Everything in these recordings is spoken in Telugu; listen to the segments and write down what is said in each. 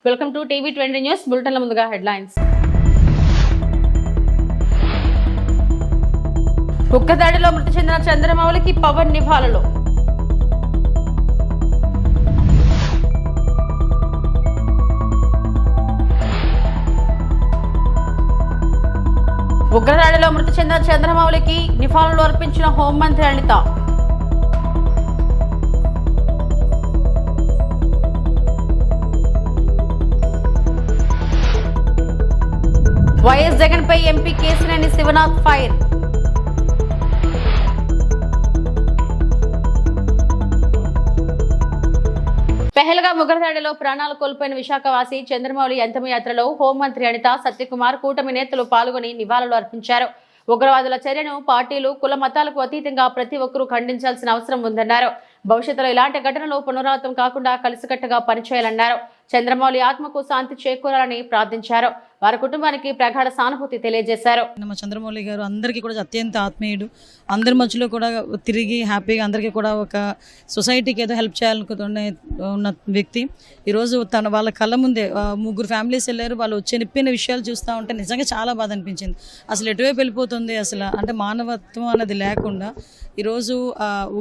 వెల్కమ్ టు టీవీ 20 న్యూస్ బులెటిన్ల ముందుగా హెడ్లైన్స్. ఉగ్రదాడిలో మృతి చెందిన చంద్రమౌళికి పవన్ నివాళులు. ఉగ్రదాడిలో మృతి చెందిన చంద్రమౌళికి నివాళులు అర్పించిన హోంమంత్రి అనిత. వైఎస్ జగన్ పై ఎంపీ కేశినేని శివనాథ్ ఫైర్. పెహల్గాం ఉగ్రదాడిలో ప్రాణాలు కోల్పోయిన విశాఖవాసి చంద్రమౌళి అంతిమయాత్రలో హోంమంత్రి అనిత, సత్యకుమార్, కూటమి నేతలు పాల్గొని నివాళులు అర్పించారు. ఉగ్రవాదుల చర్యను పార్టీలు, కుల మతాలకు అతీతంగా ప్రతి ఒక్కరూ ఖండించాల్సిన అవసరం ఉందన్నారు. భవిష్యత్తులో ఇలాంటి ఘటనలు పునరావృతం కాకుండా కలిసికట్టుగా పనిచేయాలన్నారు. చంద్రమౌళి ఆత్మకు శాంతి చేకూరాలని ప్రార్థించారు. వారి కుటుంబానికి ప్రగాఢ సానుభూతి తెలియజేశారు. చంద్రమౌళి గారు అందరికీ కూడా అత్యంత ఆత్మీయుడు. అందరి మధ్యలో కూడా తిరిగి హ్యాపీగా అందరికీ కూడా ఒక సొసైటీకి ఏదో హెల్ప్ చేయాలనుకునే ఉన్న వ్యక్తి. ఈరోజు వాళ్ళ కళ్ళ ముందే 3 ఫ్యామిలీస్ వెళ్ళారు. వాళ్ళు వచ్చి నిప్పిన విషయాలు చూస్తూ ఉంటే నిజంగా చాలా బాధ అనిపించింది. అసలు ఎటువైపు వెళ్ళిపోతుంది అసలు అంటే మానవత్వం అనేది లేకుండా ఈరోజు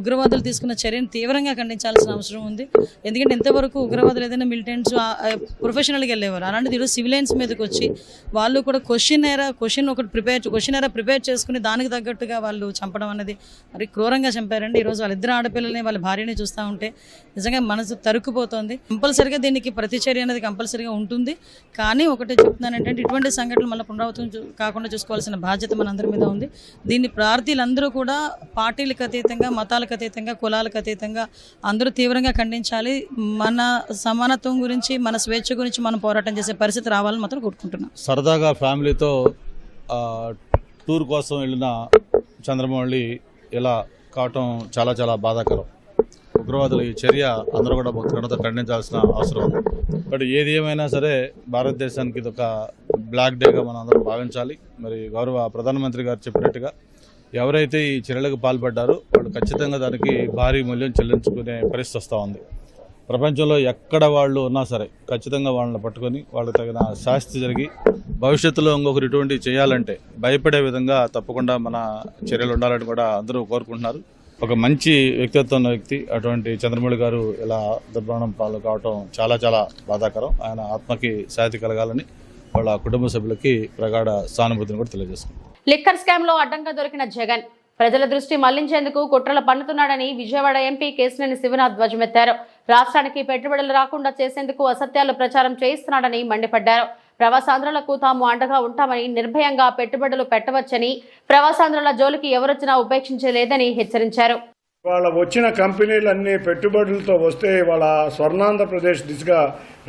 ఉగ్రవాదులు తీసుకున్న చర్యను తీవ్రంగా ఖండించాల్సిన అవసరం ఉంది. ఎందుకంటే ఇంతవరకు ఉగ్రవాదులు ఏదైనా మిలిటెంట్స్ ప్రొఫెషనల్గా వెళ్ళేవారు. అలాంటిది ఈరోజు సివిలియన్స్ మీదకి వచ్చి వాళ్ళు కూడా క్వశ్చన్ ప్రిపేర్ చేసుకుని దానికి తగ్గట్టుగా వాళ్ళు చంపడం అనేది మరి క్రూరంగా చంపారండి. ఈరోజు వాళ్ళిద్దరు ఆడపిల్లల్ని వాళ్ళ భార్యని చూస్తూ ఉంటే నిజంగా మనసు తరుక్కుపోతుంది. కంపల్సరిగా దీనికి ప్రతిచర్య అనేది కంపల్సరిగా ఉంటుంది. కానీ ఒకటే చెప్తున్నాను ఏంటంటే ఇటువంటి సంఘటనలు మళ్ళీ పునరావృతం కాకుండా చూసుకోవాల్సిన బాధ్యత మనందరి మీద ఉంది. దీన్ని ప్రార్థీలందరూ కూడా పార్టీలకు అతీతంగా, మతాలకు అతీతంగా, కులాలకు అతీతంగా అందరూ తీవ్రంగా ఖండించాలి. మన సమానత్వం గురించి, మన స్వేచ్ఛ గురించి మనం పోరాటం చేసే పరిస్థితి రావాలని మాత్రం కోరుకుంటున్నాం. సరదాగా ఫ్యామిలీతో టూర్ కోసం వెళ్ళిన చంద్రమౌళి ఇలా కావటం చాలా చాలా బాధాకరం. ఉగ్రవాదుల ఈ చర్య అందరూ కూడా భక్తులతో ఖండించాల్సిన అవసరం ఉంది. బట్ ఏది ఏమైనా సరే భారతదేశానికి ఇది ఒక బ్లాక్ డేగా మనం అందరం భావించాలి. మరి గౌరవ ప్రధానమంత్రి గారు చెప్పినట్టుగా ఎవరైతే ఈ చర్యలకు పాల్పడ్డారో వాళ్ళు ఖచ్చితంగా దానికి భారీ మూల్యం చెల్లించుకునే పరిస్థితి వస్తూ ఉంది. ప్రపంచంలో ఎక్కడ వాళ్ళు ఉన్నా సరే ఖచ్చితంగా వాళ్ళని పట్టుకొని వాళ్ళకి తగిన శాస్తి జరిగి భవిష్యత్తులో ఇంకొకరు ఇటువంటి చేయాలంటే భయపడే విధంగా తప్పకుండా మన చర్యలు ఉండాలని కూడా అందరూ కోరుకుంటున్నారు. ఒక మంచి వ్యక్తిత్వం ఉన్న వ్యక్తి అటువంటి చంద్రమౌళి గారు ఇలా దుర్మరణం పాలు కావటం చాలా చాలా బాధాకరం. ఆయన ఆత్మకి శాంతి కలగాలని వాళ్ళ కుటుంబ సభ్యులకి ప్రగాఢ సానుభూతిని కూడా తెలియజేసుకుంటారు. లిక్కర్ స్కామ్ లో అడ్డంగా దొరికిన జగన్ ప్రజల దృష్టి మళ్లించేందుకు కుట్రలు పన్నుతున్నాడని విజయవాడ ఎంపీ కేశినేని శివనాథ్ ధ్వజమెత్తారు. రాష్ట్రానికి పెట్టుబడులు రాకుండా చేసేందుకు అసత్యాలు ప్రచారం చేయిస్తున్నాడని మండిపడ్డారు. ప్రవాసాంధ్రులకు తాము అండగా ఉంటామని, నిర్భయంగా పెట్టుబడులు పెట్టవచ్చని, ప్రవాసాంధ్రుల జోలికి ఎవరొచ్చినా ఉపేక్షించలేదని హెచ్చరించారు. వాళ్ళ వచ్చిన కంపెనీలన్నీ పెట్టుబడులతో వస్తే వాళ్ళ స్వర్ణాంధ్రప్రదేశ్ దిశగా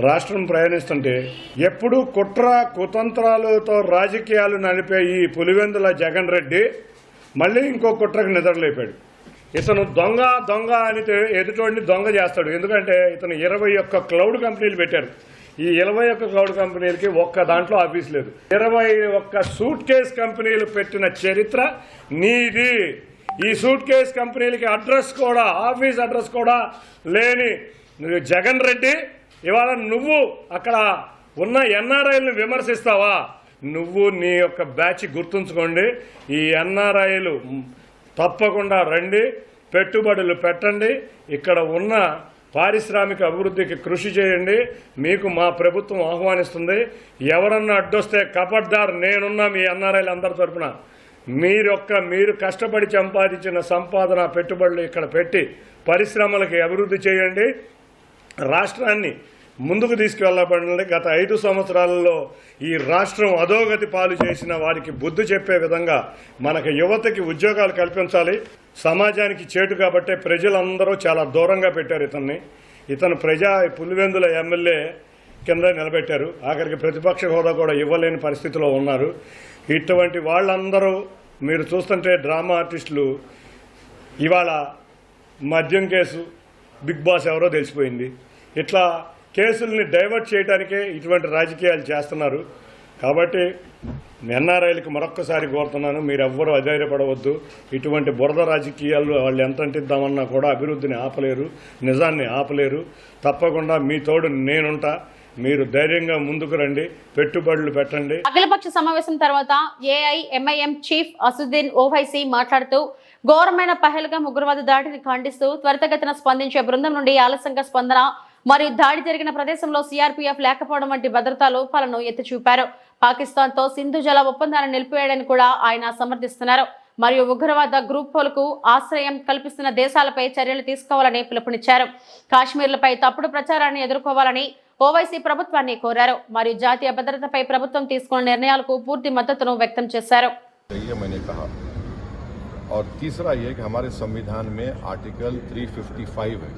రాష్ట్రం ప్రయాణిస్తుంటే ఎప్పుడూ కుట్ర కుతంత్రాలతో రాజకీయాలు నడిపే ఈ పులివెందుల జగన్ రెడ్డి మళ్ళీ ఇంకో కుట్రకు నిద్రలేపాడు. ఇతను దొంగ దొంగ అని ఎదుటోడిని దొంగ చేస్తాడు. ఎందుకంటే ఇతను 21 క్లౌడ్ కంపెనీలు పెట్టారు. ఈ 21 క్లౌడ్ కంపెనీలకి ఒక్క దాంట్లో ఆఫీస్ లేదు. 21 సూట్ కేస్ కంపెనీలు పెట్టిన చరిత్ర నీది. ఈ సూట్ కేస్ కంపెనీలకి అడ్రస్ కూడా, ఆఫీస్ అడ్రస్ కూడా లేని జగన్ రెడ్డి ఇవాళ నువ్వు అక్కడ ఉన్న ఎన్ఆర్ఐలను విమర్శిస్తావా? నువ్వు నీ యొక్క బ్యాచ్ గుర్తుంచుకోండి. ఈ ఎన్ఆర్ఐలు తప్పకుండా రండి, పెట్టుబడులు పెట్టండి, ఇక్కడ ఉన్న పారిశ్రామిక అభివృద్ధికి కృషి చేయండి. మీకు మా ప్రభుత్వం ఆహ్వానిస్తుంది. ఎవరన్నా అడ్డొస్తే కపడ్దార్, నేనున్నా మీ ఎన్ఆర్ఐలు అందరి తరఫున. మీరు కష్టపడి సంపాదించిన సంపాదన పెట్టుబడులు ఇక్కడ పెట్టి పరిశ్రమలకి అభివృద్ధి చేయండి. రాష్ట్రాన్ని ముందుకు తీసుకువెళ్ళబడింది. గత 5 సంవత్సరాలలో ఈ రాష్ట్రం అధోగతి పాలు చేసిన వారికి బుద్ధి చెప్పే విధంగా మనకు యువతకి ఉద్యోగాలు కల్పించాలి. సమాజానికి చేటు కాబట్టే ప్రజలందరూ చాలా దూరంగా పెట్టారు ఇతన్ని. ఇతను పులివెందుల ఎమ్మెల్యే కింద నిలబెట్టారు. ఆఖరికి ప్రతిపక్ష హోదా కూడా ఇవ్వలేని పరిస్థితిలో ఉన్నారు. ఇటువంటి వాళ్ళందరూ మీరు చూస్తుంటే డ్రామా ఆర్టిస్టులు. ఇవాళ మద్యం కేసు, బిగ్ బాస్ ఎవరో తెలిసిపోయింది. ఇట్లా కేసుల్ని డైవర్ట్ చేయడానికే ఇటువంటి రాజకీయాలు చేస్తున్నారు. కాబట్టి ఎన్ఆర్ఐలకు మరొక్కసారి కోరుతున్నాను, మీరు ఎవ్వరూ అధైర్యపడవద్దు. ఇటువంటి బురద రాజకీయాలు వాళ్ళు ఎంత అంటిద్దామన్నా కూడా అభివృద్ధిని ఆపలేరు, నిజాన్ని ఆపలేరు. తప్పకుండా మీ తోడు నేనుంటా. మీరు ధైర్యంగా ముందుకు రండి, పెట్టుబడులు పెట్టండి. అఖిలపక్ష సమావేశం తర్వాత ఏఐఎంఐఎం చీఫ్ అసుద్దీన్ ఓవైసీ మాట్లాడుతూ ఘోరమైన పహల్గాం ఉగ్రవాద దాడిని ఖండిస్తూ త్వరితగతిన స్పందించే బృందం నుండి ఆలస్యంగా స్పందన మరియు దాడి జరిగిన ప్రదేశంలో సిఆర్పీఎఫ్ లేకపోవడం వంటి భద్రతా లోపాలను ఎత్తి చూపారు. పాకిస్తాన్ తో సింధు జల ఒప్పందాన్ని నిలిపివేయడాన్ని కూడా ఆయన సమర్థిస్తున్నారు. మరియు ఉగ్రవాద గ్రూపులకు ఆశ్రయం కల్పిస్తున్న దేశాలపై చర్యలు తీసుకోవాలని పిలుపునిచ్చారు. కాశ్మీర్లపై తప్పుడు ప్రచారాన్ని ఎదుర్కోవాలని ఓవైసీ ప్రభుత్వాన్ని కోరారు. మరియు జాతీయ భద్రతపై ప్రభుత్వం తీసుకున్న నిర్ణయాలకు పూర్తి మద్దతును వ్యక్తం చేశారు. और तीसरा ये कि हमारे संविधान में आर्टिकल 355 है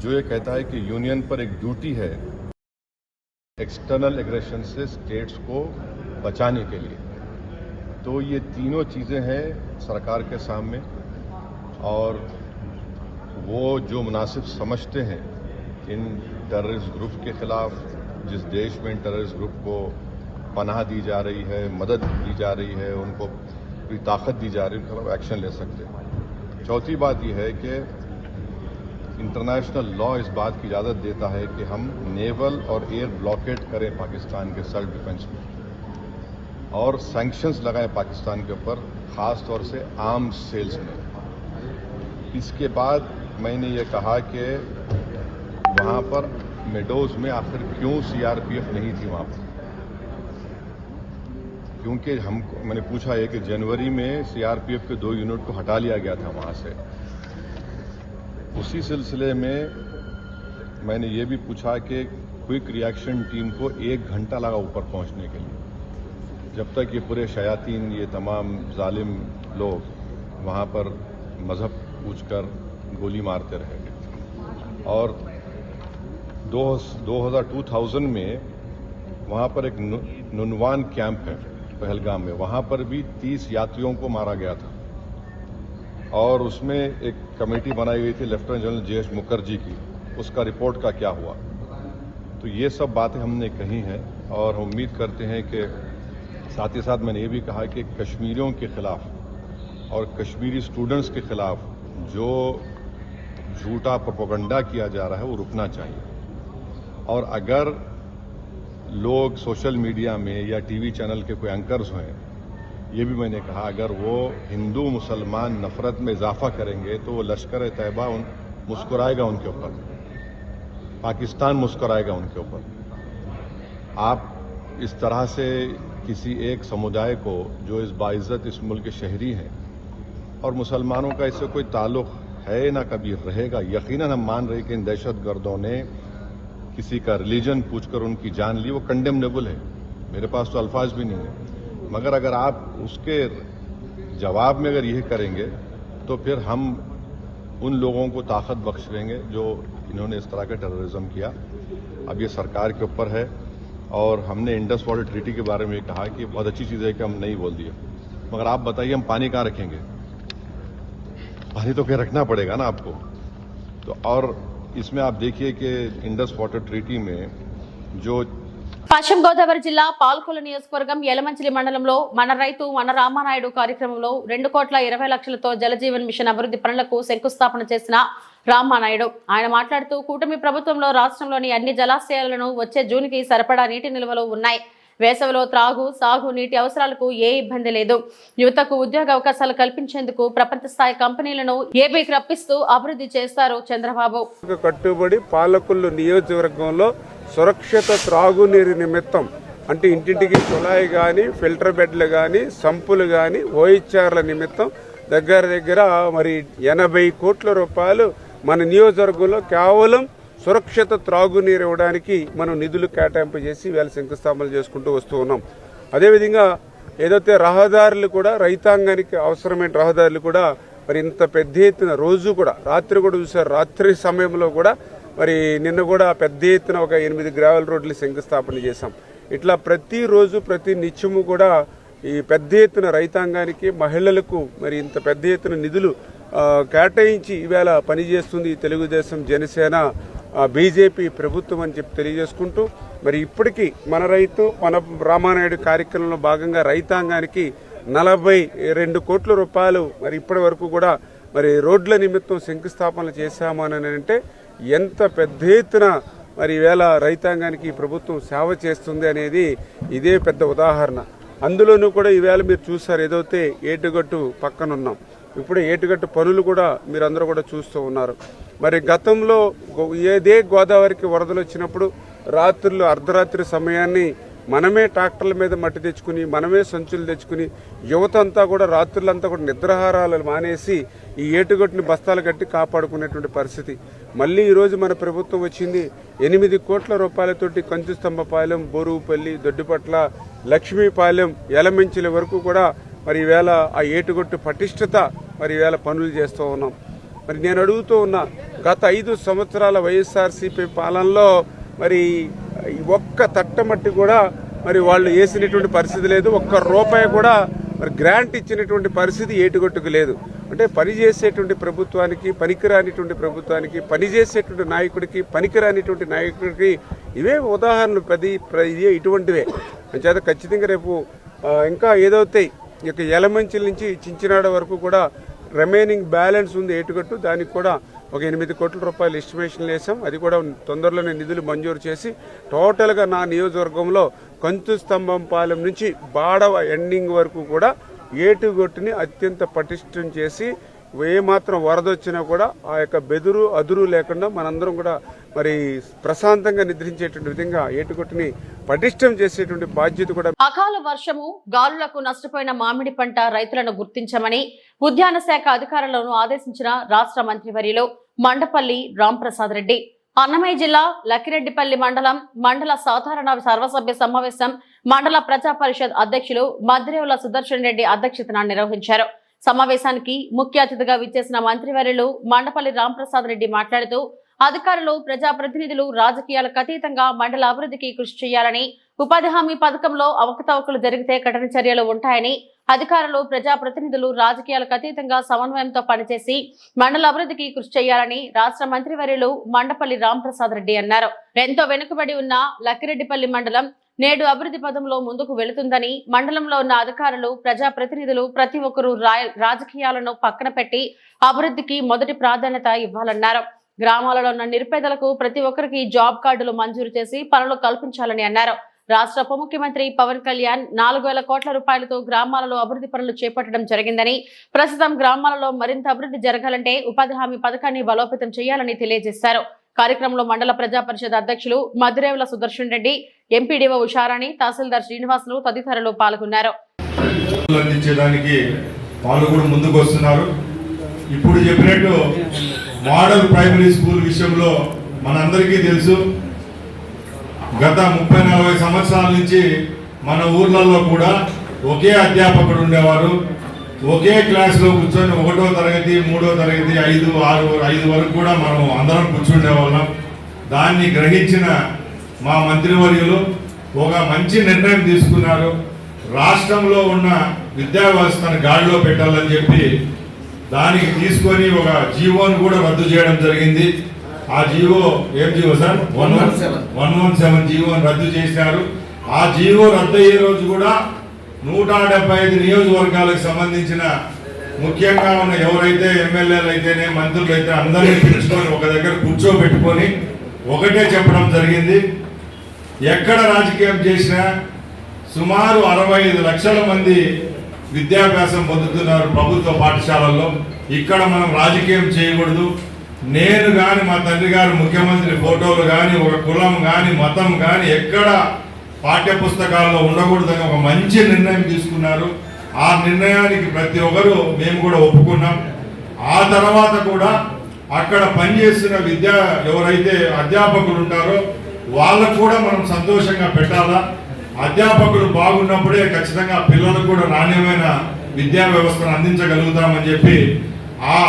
जो ये कहता है कि यूनियन पर एक ड्यूटी है एक्सटर्नल एग्रेशन से स्टेट्स को बचाने के लिए। तो ये तीनों चीज़ें हैं सरकार के सामने और वो जो मुनासिब समझते हैं इन टेररिस्ट ग्रुप के खिलाफ, जिस देश में इन टेररिस्ट ग्रुप को पनाह दी जा रही है, मदद दी जा रही है, उनको कोई ताकत दी जा रही है, उनके खिलाफ एक्शन ले सकते हैं। चौथी बात यह है कि इंटरनेशनल लॉ इस बात की इजाज़त देता है कि हम नेवल और एयर ब्लॉकेट करें पाकिस्तान के सेल्फ डिफेंस में और सैंक्शंस लगाएं पाकिस्तान के ऊपर, ख़ास तौर से आर्म्स सेल्स में। इसके बाद मैंने ये कहा कि वहाँ पर मेडोज में आखिर क्यों सीआरपीएफ नहीं थी वहाँ पर, क्योंकि मैंने पूछा है कि जनवरी में सीआरपीएफ के 2 यूनिट को हटा लिया गया था वहाँ से। उसी सिलसिले में मैंने ये भी पूछा कि क्विक रिएक्शन टीम को 1 घंटा लगा ऊपर पहुँचने के लिए, जब तक ये पूरे शयातीन, ये तमाम जालिम लोग वहाँ पर मज़हब पूछकर गोली मारते रहेंगे। और 2000 में वहाँ पर एक नुनवान कैंप है पहलगाम में, वहाँ पर भी 30 यात्रियों को मारा गया था और उसमें एक कमेटी बनाई गई थी लेफ्टिनेंट जनरल JH मुखर्जी की, उसका रिपोर्ट का क्या हुआ। तो ये सब बातें हमने कही हैं और हम उम्मीद करते हैं कि साथ ही साथ मैंने ये भी कहा कि कश्मीरियों के ख़िलाफ़ और कश्मीरी स्टूडेंट्स के ख़िलाफ़ जो झूठा प्रोपेगेंडा किया जा रहा है वो रुकना चाहिए। और अगर लोग सोशल मीडिया में या टीवी चैनल के कोई एंकर्स हैं, ये भी मैंने कहा, अगर वो हिंदू मुसलमान नफरत में इजाफा करेंगे तो वो लश्कर तैयबा मुस्कुराएगा उनके ऊपर, पाकिस्तान मुस्कुराएगा उनके ऊपर। आप इस तरह से किसी एक समुदाय को जो इस बाइज़्ज़त इस मुल्क के शहरी हैं और मुसलमानों का इससे कोई ताल्लुक़ है ना कभी रहेगा, यकीनन हम मान रहे कि इन दहशतगर्दों ने किसी का रिलीजन पूछकर उनकी जान ली, वो कंडेमनेबल है, मेरे पास तो अल्फाज भी नहीं है। मगर अगर आप उसके जवाब में अगर यही करेंगे तो फिर हम उन लोगों को ताकत बख्श देंगे जो इन्होंने इस तरह का टेररिज्म किया। अब ये सरकार के ऊपर है और हमने इंडस वाटर ट्रीटी के बारे में कहा कि बहुत अच्छी चीज़ है कि हम नहीं बोल दिए, मगर आप बताइए हम पानी कहाँ रखेंगे? पानी तो कहीं रखना पड़ेगा ना आपको। तो और इसमें आप देखिए कि इंडस वाटर ट्रीटी में जो పశ్చిమ గోదావరి జిల్లా పాల్కొల్లు నియోజకవర్గం యలమంచిలి మండలంలో మన రైతు మన రామానాయుడు కార్యక్రమంలో 2,20,00,000తో జలజీవన్ మిషన్ అభివృద్ధి పనులకు శంకుస్థాపన చేసిన రామానాయుడు ఆయన మాట్లాడుతూ కూటమి ప్రభుత్వంలో రాష్ట్రంలోని అన్ని జలాశయాలను వచ్చే జూన్కి సరిపడా నీటి నిల్వలు ఉన్నాయి. వేసవిలో త్రాగు సాగు నీటి అవసరాలకు ఏ ఇబ్బంది లేదు. యువతకు ఉద్యోగ అవకాశాలు కల్పించేందుకు ప్రపంచ స్థాయి కంపెనీలను ఏపీకి రప్పిస్తూ అభివృద్ధి చేస్తారు చంద్రబాబు. కట్టుబడి పాలకొల్లు నియోజకవర్గంలో సురక్షిత త్రాగునీరు నిమిత్తం అంటే ఇంటింటికి కుళాయి కానీ ఫిల్టర్ బెడ్లు కానీ సంపులు కానీ ఓహెచ్ఆర్ల నిమిత్తం దగ్గర మరి 80 కోట్ల రూపాయలు మన నియోజకవర్గంలో కేవలం సురక్షిత త్రాగునీరు ఇవ్వడానికి మనం నిధులు కేటాయింపు చేసి వేళ శంకుస్థాపనలు చేసుకుంటూ వస్తూ ఉన్నాం. అదేవిధంగా ఏదైతే రహదారులు కూడా రైతాంగానికి అవసరమైన రహదారులు కూడా మరి ఇంత పెద్ద ఎత్తున రోజు కూడా రాత్రి కూడా చూసారు, రాత్రి సమయంలో కూడా మరి నిన్న కూడా పెద్ద ఎత్తున ఒక 8 గ్రావెల్ రోడ్లు శంకుస్థాపన చేశాం. ఇట్లా ప్రతిరోజు ప్రతి నిత్యము కూడా ఈ పెద్ద ఎత్తున రైతాంగానికి మహిళలకు మరి ఇంత పెద్ద ఎత్తున నిధులు కేటాయించి ఈవేళ పనిచేస్తుంది తెలుగుదేశం జనసేన బీజేపీ ప్రభుత్వం అని చెప్పి తెలియజేసుకుంటూ మరి ఇప్పటికీ మన రైతు మన రామానాయుడు కార్యక్రమంలో భాగంగా రైతాంగానికి 42 కోట్ల రూపాయలు మరి ఇప్పటి వరకు కూడా మరి రోడ్ల నిమిత్తం శంకుస్థాపనలు చేశామని అంటే ఎంత పెద్ద ఎత్తున మరి ఈవేళ రైతాంగానికి ఈ ప్రభుత్వం సేవ చేస్తుంది అనేది ఇదే పెద్ద ఉదాహరణ. అందులోనూ కూడా ఈవేళ మీరు చూసారు, ఏదైతే ఏటుగట్టు పక్కన ఉన్నాం, ఇప్పుడు ఏటుగట్టు పనులు కూడా మీరందరూ కూడా చూస్తూ ఉన్నారు. మరి గతంలో ఏదే గోదావరికి వరదలు వచ్చినప్పుడు రాత్రులు అర్ధరాత్రి సమయాన్ని మనమే ట్రాక్టర్ల మీద మట్టి తెచ్చుకుని, మనమే సంచులు తెచ్చుకుని, యువత అంతా కూడా రాత్రులంతా కూడా నిద్రాహారాలు మానేసి ఈ ఏటుగట్టుని బస్తాలు కట్టి కాపాడుకునేటువంటి పరిస్థితి. మళ్ళీ ఈరోజు మన ప్రభుత్వం వచ్చింది 8 కోట్ల రూపాయలతోటి కంచుస్తంభపాలెం, బోరుపల్లి, దొడ్డిపట్ల, లక్ష్మీపాలెం, యలమెంచిల వరకు కూడా మరి ఈవేళ ఆ ఏటుగట్టు పటిష్టత మరి ఈవేళ పనులు చేస్తూ ఉన్నాం. మరి నేను అడుగుతూ ఉన్నా, గత 5 సంవత్సరాల వైఎస్ఆర్సీపీ పాలనలో మరి ఒక్క తట్టమట్టి కూడా మరి వాళ్ళు వేసినటువంటి పరిస్థితి లేదు. ఒక్క రూపాయి కూడా మరి గ్రాంట్ ఇచ్చినటువంటి పరిస్థితి ఏటుగట్టుకు లేదు. అంటే పనిచేసేటువంటి ప్రభుత్వానికి, పనికిరానిటువంటి ప్రభుత్వానికి, పనిచేసేటువంటి నాయకుడికి, పనికిరానిటువంటి నాయకుడికి ఇవే ఉదాహరణలు. ఇదే ఇటువంటివే. అంచేత ఖచ్చితంగా రేపు ఇంకా ఏదైతే ఇక యలమంచిల నుంచి చించినాడ వరకు కూడా రిమైనింగ్ బ్యాలెన్స్ ఉంది ఏటుగట్టు, దానికి కూడా ఒక 8 కోట్ల రూపాయలు ఎస్టిమేషన్లు వేసాం. అది కూడా తొందరలోనే నిధులు మంజూరు చేసి టోటల్గా నా నియోజకవర్గంలో కంచుస్తంభంపాలెం నుంచి బాడవ ఎండింగ్ వరకు కూడా ఏటుగట్టుని అత్యంత పటిష్టం చేసి ఏమాత్రం వరద వచ్చినా కూడా ఆ యొక్క బెదురు అదురు లేకుండా మనందరం కూడా మరి ప్రశాంతంగా నిద్రించేటువంటి విధంగా ఏటుగట్టుని పటిష్టం చేసేటువంటి బాధ్యత కూడా. అకాల వర్షము, గాలులకు నష్టపోయిన మామిడి పంట రైతులను గుర్తించమని ఉద్యాన శాఖ అధికారులను ఆదేశించిన రాష్ట్ర మంత్రివర్యులు మండపల్లి రాంప్రసాద్ రెడ్డి. అన్నమయ్య జిల్లా లక్కిరెడ్డిపల్లి మండల సాధారణ సర్వసభ్య సమావేశం మండల ప్రజా పరిషత్ అధ్యక్షులు మద్రేవుల సుదర్శన్ రెడ్డి అధ్యక్షతన నిర్వహించారు. సమావేశానికి ముఖ్య అతిథిగా విచ్చేసిన మంత్రివర్యులు మండపల్లి రాంప్రసాద్ రెడ్డి మాట్లాడుతూ అధికారులు, ప్రజాప్రతినిధులు రాజకీయాలకు అతీతంగా మండల అభివృద్ధికి కృషి చేయాలని, ఉపాధి హామీ పథకంలో అవకతవకలు జరిగితే కఠిన చర్యలు ఉంటాయని, అధికారులు, ప్రజాప్రతినిధులు రాజకీయాలకు అతీతంగా సమన్వయంతో పనిచేసి మండల అభివృద్ధికి కృషి చేయాలని రాష్ట్ర మంత్రివర్యులు మండపల్లి రాంప్రసాద్ రెడ్డి అన్నారు. ఎంతో వెనుకబడి ఉన్న లక్కిరెడ్డిపల్లి మండలం నేడు అభివృద్ధి పదంలో ముందుకు వెళుతుందని, మండలంలో ఉన్న అధికారులు, ప్రజాప్రతినిధులు ప్రతి ఒక్కరూ రాజకీయాలను పక్కన పెట్టి అభివృద్ధికి మొదటి ప్రాధాన్యత ఇవ్వాలన్నారు. గ్రామాలలో ఉన్న నిరుపేదలకు ప్రతి ఒక్కరికి జాబ్ కార్డులు మంజూరు చేసి పనులు కల్పించాలని అన్నారు. రాష్ట్ర ఉప ముఖ్యమంత్రి పవన్ కళ్యాణ్ 4,000 కోట్ల రూపాయలతో గ్రామాలలో అభివృద్ధి పనులు చేపట్టడం జరిగిందని, ప్రస్తుతం గ్రామాలలో మరింత అభివృద్ధి జరగాలంటే ఉపాధి హామీ పథకాన్ని బలోపేతం చేయాలని తెలియజేశారు. కార్యక్రమంలో మండల ప్రజా పరిషత్ అధ్యక్షులు మద్రేవుల సుదర్శన్ రెడ్డి, ఎంపీడీఓ ఉషారాణి, తహసీల్దార్ శ్రీనివాసులు తదితరులు పాల్గొన్నారు. ఇప్పుడు చెప్పినట్టు మోడల్ ప్రైమరీ స్కూల్ విషయంలో మనందరికీ తెలుసు, గత 30-40 సంవత్సరాల నుంచి మన ఊర్లలో కూడా ఒకే అధ్యాపకుడు ఉండేవారు. ఒకే క్లాస్లో కూర్చొని 1వ తరగతి, 3వ తరగతి, 5, 6, 5 వరకు కూడా మనం అందరం కూర్చుండేవాళ్ళం. దాన్ని గ్రహించిన మా మంత్రివర్యులు ఒక మంచి నిర్ణయం తీసుకున్నారు. రాష్ట్రంలో ఉన్న విద్యా వ్యవస్థను గాడిలో పెట్టాలని చెప్పి దానికి తీసుకొని ఒక జీవోను కూడా రద్దు చేయడం జరిగింది. ఆ జీవో ఏం జీవో సార్? 117 జీవోను రద్దు చేశారు. ఆ జీవో రద్దు అయ్యే రోజు కూడా 175 నియోజకవర్గాలకు సంబంధించిన ముఖ్యంగా ఉన్న ఎవరైతే ఎమ్మెల్యేలు అయితేనే, మంత్రులు అయితే అందరినీ పిలుచుకొని ఒక దగ్గర కూర్చోబెట్టుకొని ఒకటే చెప్పడం జరిగింది. ఎక్కడ రాజకీయం చేసినా సుమారు 65 లక్షల మంది విద్యాభ్యాసం పొందుతున్నారు ప్రభుత్వ పాఠశాలల్లో. ఇక్కడ మనం రాజకీయం చేయకూడదు. నేను కానీ, మా తండ్రి గారు ముఖ్యమంత్రి ఫోటోలు కానీ, ఒక కులం కానీ, మతం కానీ ఎక్కడ పాఠ్య పుస్తకాల్లో ఉండకూడదని ఒక మంచి నిర్ణయం తీసుకున్నారు. ఆ నిర్ణయానికి ప్రతి ఒక్కరు మేము కూడా ఒప్పుకున్నాం. ఆ తర్వాత కూడా అక్కడ పనిచేస్తున్న ఎవరైతే అధ్యాపకులు ఉంటారో వాళ్ళకు కూడా మనం సంతోషంగా పెట్టాలా. అధ్యాపకులు బాగున్నప్పుడే ఖచ్చితంగా పిల్లలకు కూడా నాణ్యమైన విద్యా వ్యవస్థను అందించగలుగుతామని చెప్పి ఆ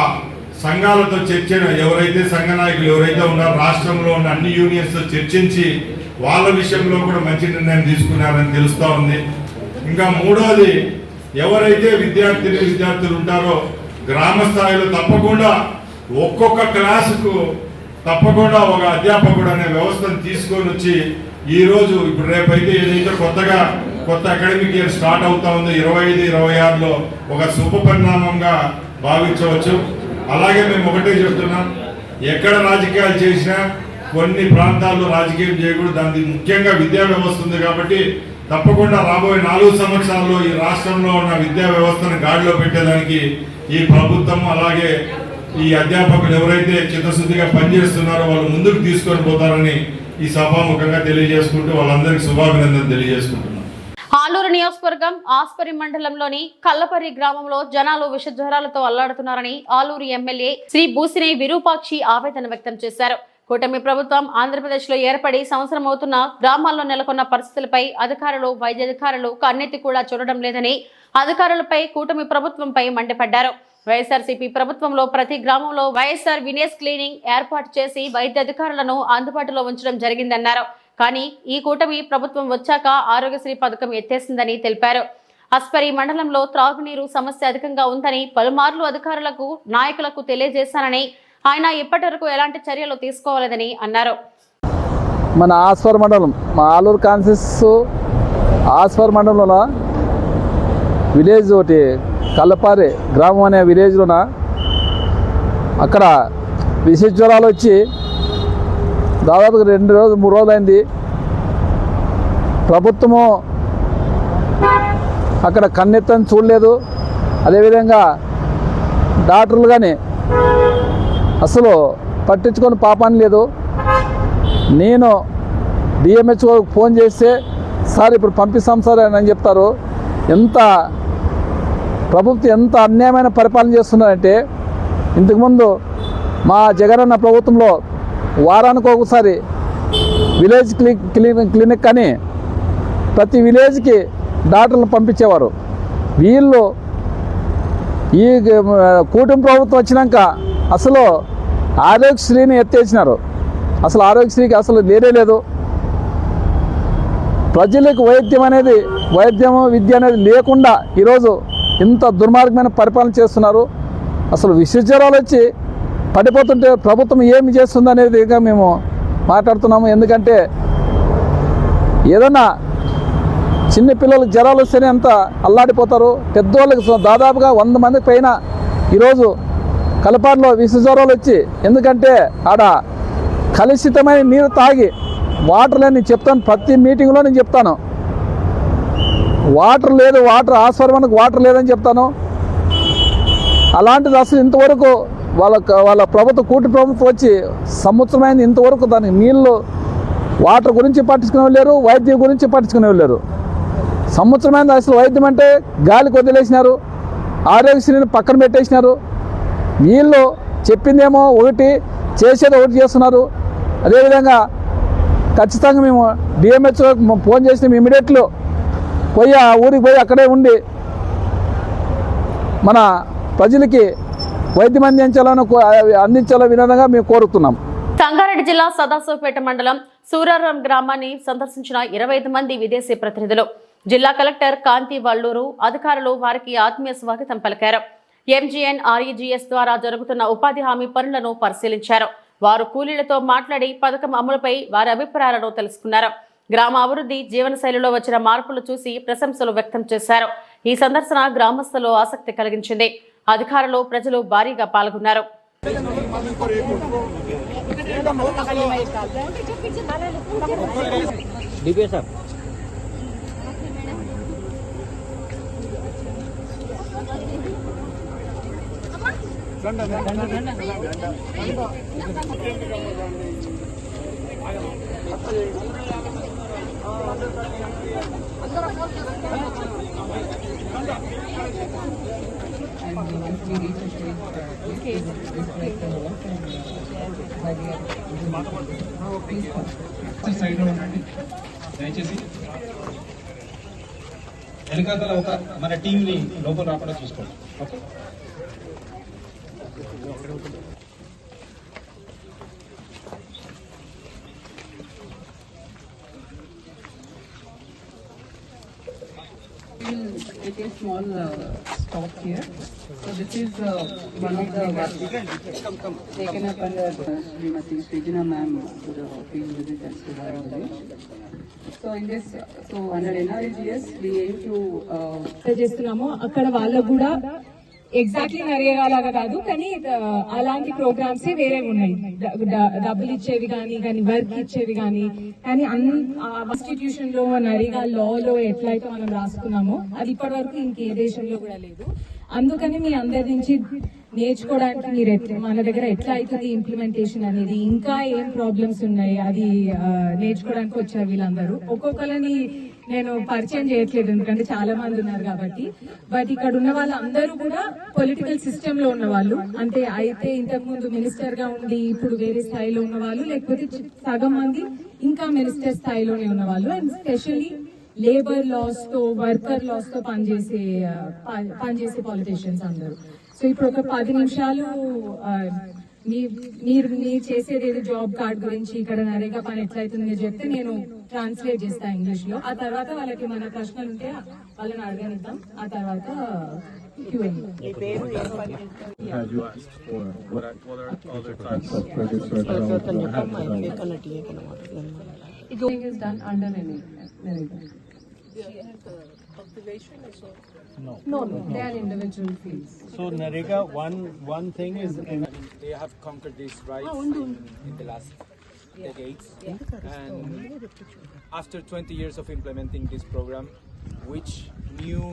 సంఘాలతో ఎవరైతే సంఘ నాయకులు ఎవరైతే ఉన్నారో రాష్ట్రంలో ఉన్న అన్ని యూనియన్స్తో చర్చించి వాళ్ళ విషయంలో కూడా మంచి నిర్ణయం తీసుకున్నారని తెలుస్తూ ఉంది. ఇంకా మూడోది, ఎవరైతే విద్యార్థులు ఉంటారో గ్రామ స్థాయిలో తప్పకుండా ఒక్కొక్క క్లాసుకు తప్పకుండా ఒక అధ్యాపకుడు అనే వ్యవస్థను తీసుకొని వచ్చి ఈరోజు ఇప్పుడు రేపైతే ఏదైతే కొత్త అకాడమిక్ ఇయర్ స్టార్ట్ అవుతా ఉందో 25-26లో ఒక శుభ పరిణామంగా భావించవచ్చు. అలాగే మేము ఒకటే చెప్తున్నాం, ఎక్కడ రాజకీయాలు చేసినా కొన్ని ప్రాంతాల్లో రాజకీయం చేయకూడదు. దానికి ముఖ్యంగా విద్యా వ్యవస్థ ఉంది కాబట్టి తప్పకుండా రాబోయే 4 సంవత్సరాల్లో ఈ రాష్ట్రంలో ఉన్న విద్యా వ్యవస్థను గాడిలో పెట్టేదానికి ఈ ప్రభుత్వం అలాగే ఈ అధ్యాపకులు ఎవరైతే చిత్తశుద్ధిగా పనిచేస్తున్నారో వాళ్ళు ముందుకు తీసుకొని పోతారని ఈ సభాముఖంగా తెలియజేసుకుంటూ వాళ్ళందరికీ శుభాభినందనలు తెలియజేసుకుంటున్నాను. ఆలూరు నియోజకవర్గం ఆస్పరి మండలంలోని కల్లపర్రి గ్రామంలో జనాలు విషజ్వరాలతో అల్లాడుతున్నారని ఆలూరు ఎమ్మెల్యే శ్రీ బూసినే విరూపాక్షి ఆవేదన వ్యక్తం చేశారు. కూటమి ప్రభుత్వం ఆంధ్రప్రదేశ్ లో ఏర్పడి సంవత్సరం అవుతున్న గ్రామాల్లో నెలకొన్న పరిస్థితులపై అధికారులు వైద్యాధికారులు కన్నెత్తి కూడా చూడడం లేదని అధికారులపై కూటమి ప్రభుత్వంపై మండిపడ్డారు. వైఎస్ఆర్సీపీ ప్రభుత్వంలో ప్రతి గ్రామంలో వైఎస్ఆర్ వినేజ్ క్లీనింగ్ ఏర్పాటు చేసి వైద్యాధికారులను అందుబాటులో ఉంచడం జరిగిందన్నారు. కానీ ఈ కూటమి ప్రభుత్వం వచ్చాక ఆరోగ్యశ్రీ పథకం ఎత్తేసిందని తెలిపారు. అస్పరి మండలంలో త్రాగునీరు సమస్య అధికంగా ఉందని పలుమార్లు అధికారులకు నాయకులకు తెలియజేశానని ఆయన ఇప్పటి వరకు ఎలాంటి చర్యలు తీసుకోవాలని అన్నారు. మన ఆస్పర్ మండలం మా ఆలూరు కాన్సెస్ ఆస్పర్ మండలంలో విలేజ్ ఒకటి కల్లపారి గ్రామం అనే విలేజ్లోన అక్కడ విష జ్వరాలు వచ్చి దాదాపుగా 2 రోజులు 3 రోజులు అయింది. ప్రభుత్వము అక్కడ కన్నెత్తని చూడలేదు. అదేవిధంగా డాక్టర్లు కానీ అసలు పట్టించుకొని పాపాన్ని లేదు. నేను డిఎంహెచ్ఓ ఫోన్ చేస్తే సార్ ఇప్పుడు పంపిస్తాం సార్ అని చెప్తారు. ఎంత ప్రభుత్వం ఎంత అన్యాయమైన పరిపాలన చేస్తున్నారంటే, ఇంతకుముందు మా జగనన్న ప్రభుత్వంలో వారానికి ఒకసారి విలేజ్ క్లినిక్ అని ప్రతి విలేజ్కి డాక్టర్లు పంపించేవారు. వీళ్ళు ఈ కూటమి ప్రభుత్వం వచ్చినాక అసలు ఆరోగ్యశ్రీని ఎత్తేసినారు. అసలు ఆరోగ్యశ్రీకి అసలు లేనే లేదు. ప్రజలకు వైద్యము విద్య అనేది లేకుండా ఈరోజు ఇంత దుర్మార్గమైన పరిపాలన చేస్తున్నారు. అసలు విషజ్వరాలు వచ్చి పడిపోతుంటే ప్రభుత్వం ఏమి చేస్తుంది అనేది మేము మాట్లాడుతున్నాము. ఎందుకంటే ఏదన్నా చిన్న పిల్లలకు జ్వరాలు వస్తేనే అంత అల్లాడిపోతారు. పెద్దవాళ్ళకి దాదాపుగా 100 మంది పైన ఈరోజు కలపాడులో విషజ్వరాలు వచ్చి, ఎందుకంటే ఆడ కలుషితమైన నీరు తాగి వాటర్ లేని చెప్తాను, ప్రతి మీటింగ్లో నేను చెప్తాను. వాటర్ లేదు, ఆస్పర్మనకు వాటర్ లేదని చెప్తాను. అలాంటిది అసలు ఇంతవరకు వాళ్ళ ప్రభుత్వం కూటమి ప్రభుత్వం వచ్చి సంవత్సరమైంది, ఇంతవరకు దానికి నీళ్ళు వాటర్ గురించి పట్టించుకునే లేరు, వైద్యం గురించి పట్టించుకునే లేరు. సంవత్సరమైంది. అసలు వైద్యం అంటే గాలికి వదిలేసినారు, ఆరోగ్యశ్రీని పక్కన పెట్టేసినారు. వీళ్ళు చెప్పిందేమో ఒకటి, చేసేది ఒకటి చేస్తున్నారు. అదేవిధంగా ఖచ్చితంగా మేము డిఎంహెచ్ఓ ఫోన్ చేసి ఇమీడియట్లో పోయి ఆ ఊరికి పోయి అక్కడే ఉండి మన ప్రజలకి వైద్యం అందించాల విధంగా మేము కోరుతున్నాం. సంగారెడ్డి జిల్లా సదాశివపేట మండలం సూరారం గ్రామాన్ని సందర్శించిన 25 మంది విదేశీ ప్రతినిధులు. జిల్లా కలెక్టర్ కాంతి వల్లూరు అధికారులు వారికి ఆత్మీయ స్వాగతం పలికారు. MGNREGS ద్వారా జరుగుతున్న ఉపాధి హామీ పనులను పరిశీలించారు. వారు కూలీలతో మాట్లాడి పథకం అమలుపై వారి అభిప్రాయాలను తెలుసుకున్నారు. గ్రామ అభివృద్ధి, జీవనశైలిలో వచ్చిన మార్పులు చూసి ప్రశంసలు వ్యక్తం చేశారు. ఈ సందర్శన గ్రామస్తులు ఆసక్తి కలిగించింది. అధికారులు, ప్రజలు భారీగా పాల్గొన్నారు. దయచేసి వెనకాతల ఒక మన టీంని లోపల రాకుండా చూసుకోండి. Okay. Take a small stop here. So this is one of the work taken up under Srimati Srijana ma'am to the field visit and Suvarali. So in this, so under NREGS we aim to చేస్తున్నాము. అక్కడ వాళ్ళకు కూడా ఎగ్జాక్ట్లీ నరేగా లాగా కాదు, కానీ అలాంటి ప్రోగ్రామ్స్ వేరే ఉన్నాయి. డబ్బులు ఇచ్చేవి కానీ వర్క్ ఇచ్చేవి కానీ కాన్స్టిట్యూషన్ లో నరిగా లాలో ఎట్లయితే మనం రాసుకున్నామో అది ఇప్పటి వరకు ఇంకే దేశంలో కూడా లేదు. అందుకని మీ అందరి నుంచి నేర్చుకోవడానికి మీరు మన దగ్గర ఎట్లా అవుతుంది ఇంప్లిమెంటేషన్ అనేది, ఇంకా ఏం ప్రాబ్లమ్స్ ఉన్నాయి అది నేర్చుకోవడానికి వచ్చారు వీళ్ళందరూ. ఒక్కొక్కరిని నేను పరిచయం చేయట్లేదు ఎందుకంటే చాలా మంది ఉన్నారు కాబట్టి. బట్ ఇక్కడ ఉన్న వాళ్ళందరూ కూడా పొలిటికల్ సిస్టమ్ లో ఉన్న వాళ్ళు, అంటే అయితే ఇంతకు ముందు మినిస్టర్ గా ఉండి ఇప్పుడు వేరే స్థాయిలో ఉన్న వాళ్ళు, లేకపోతే సగం మంది ఇంకా మినిస్టర్ స్థాయిలోనే ఉన్న వాళ్ళు, అండ్ స్పెషల్లీ లేబర్ లాస్ తో వర్కర్ లాస్ తో పనిచేసే పాలిటీషియన్స్ అందరూ. సో ఇప్పుడు ఒక 10 నిమిషాలు మీరు చేసేది ఏదో జాబ్ కార్డ్ గురించి ఇక్కడ నరేగా పని ఎట్లయితుంది చెప్తే నేను ట్రాన్స్లేట్ చేస్తాను ఇంగ్లీష్ లో. ఆ తర్వాత వాళ్ళకి మన ప్రశ్నలు ఉంటే వాళ్ళని అడగనిద్దాం. ఆ తర్వాత No, they are individual fields. So Narega, one thing is they have conquered these rights in the last decades, and after 20 years of implementing this program, which new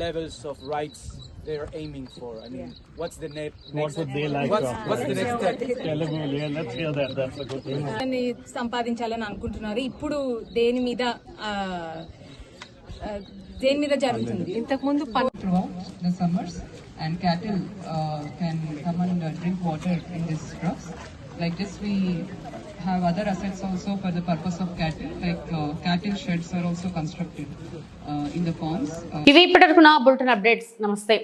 levels of rights they are aiming for? I mean, what's the next? What would they like? What's the next step? Let's hear that. That's a good thing. సంపాదించాలని అనుకుంటున్నారు. ఇప్పుడు దేని మీద జరుగుతుంది? ఇంతకు ముందు throughout the summers, and cattle can come and drink water in these troughs. Like this, we have other assets also for the purpose of cattle, like cattle sheds are also constructed in the farms. ఇవి ఇప్పటివరకు నా బులెటిన్ అప్డేట్స్. నమస్తే.